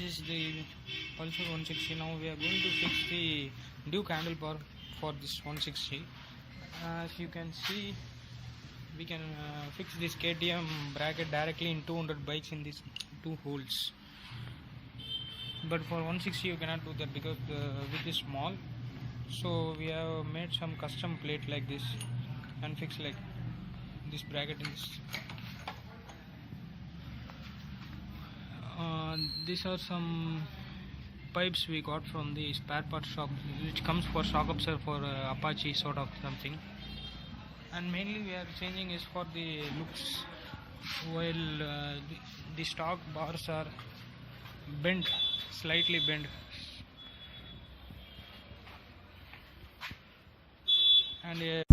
is the Pulsar 160. Now we are going to fix the Duke handlebar for this 160. As you can see, we can fix this KTM bracket directly in 200 bikes in these two holes. But for 160 you cannot do that because the width is small. So we have made some custom plate like this and fix like this bracket in this. These are some pipes we got from the spare part shop, which comes for shock absorber for Apache sort of something. And mainly we are changing is for the looks, while the stock bars are bent, slightly bent. And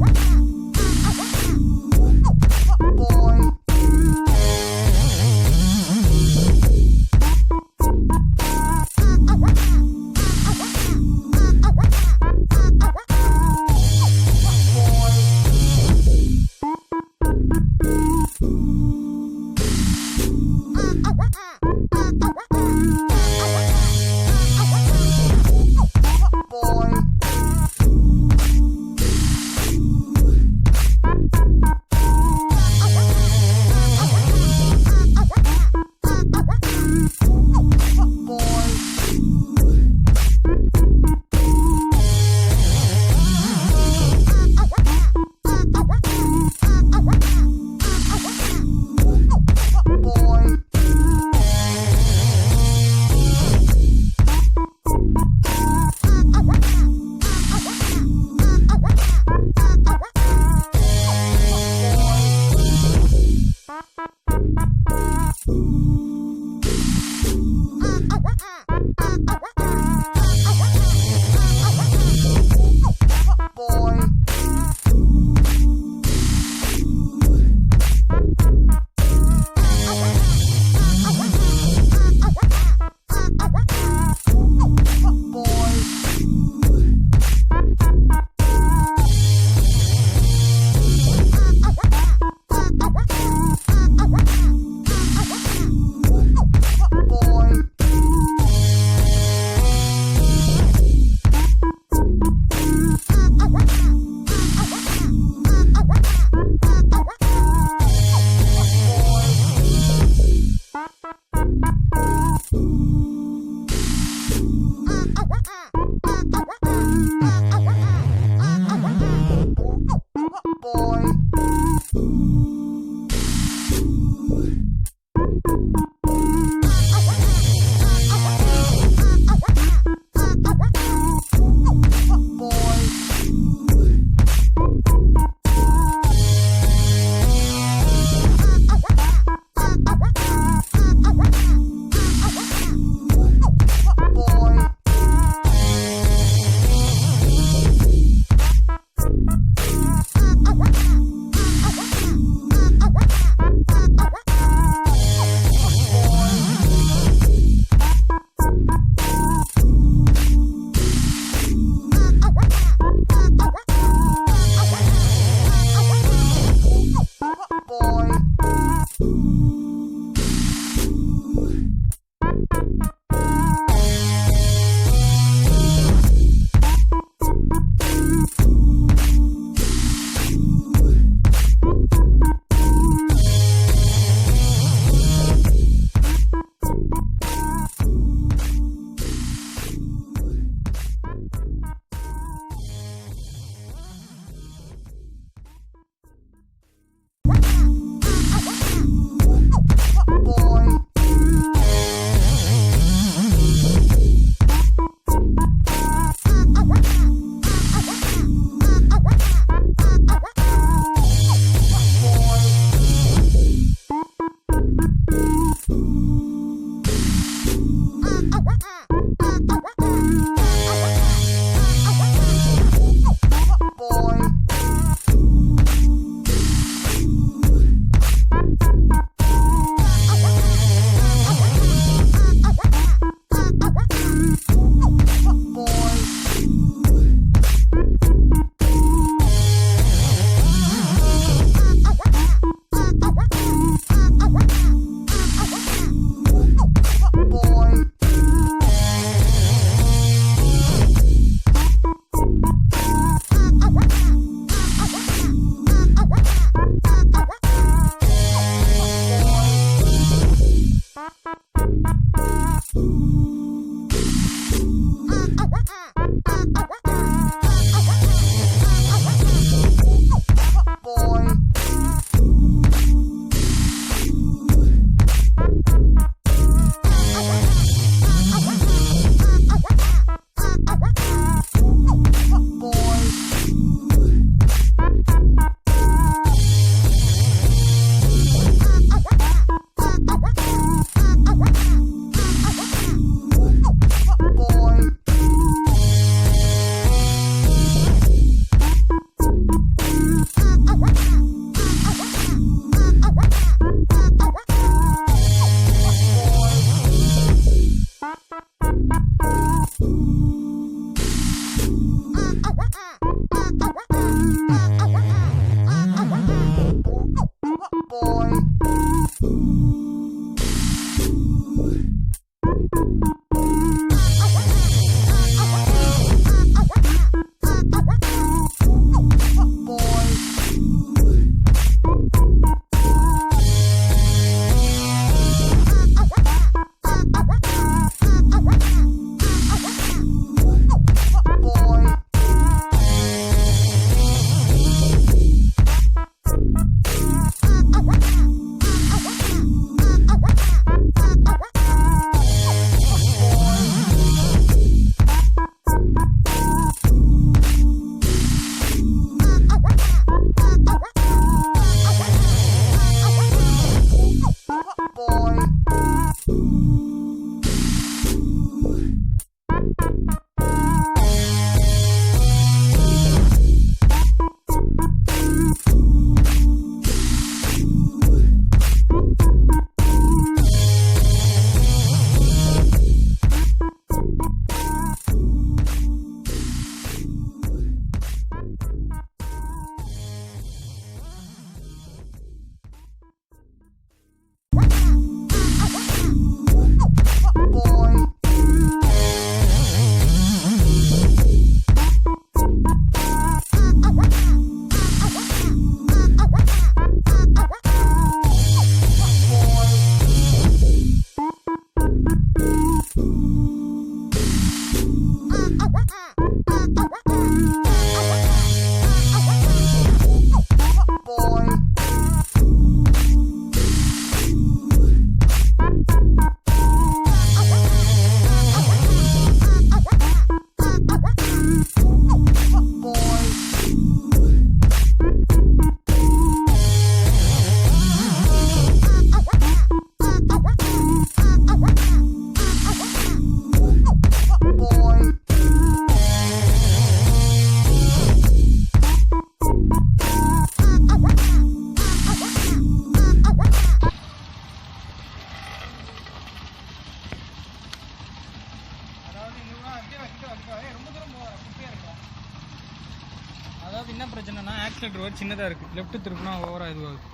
என்னன்னா oscillator ஒரு சின்னதாக இருக்குது, left திருப்பினா ஓவராக இதுவாகுது.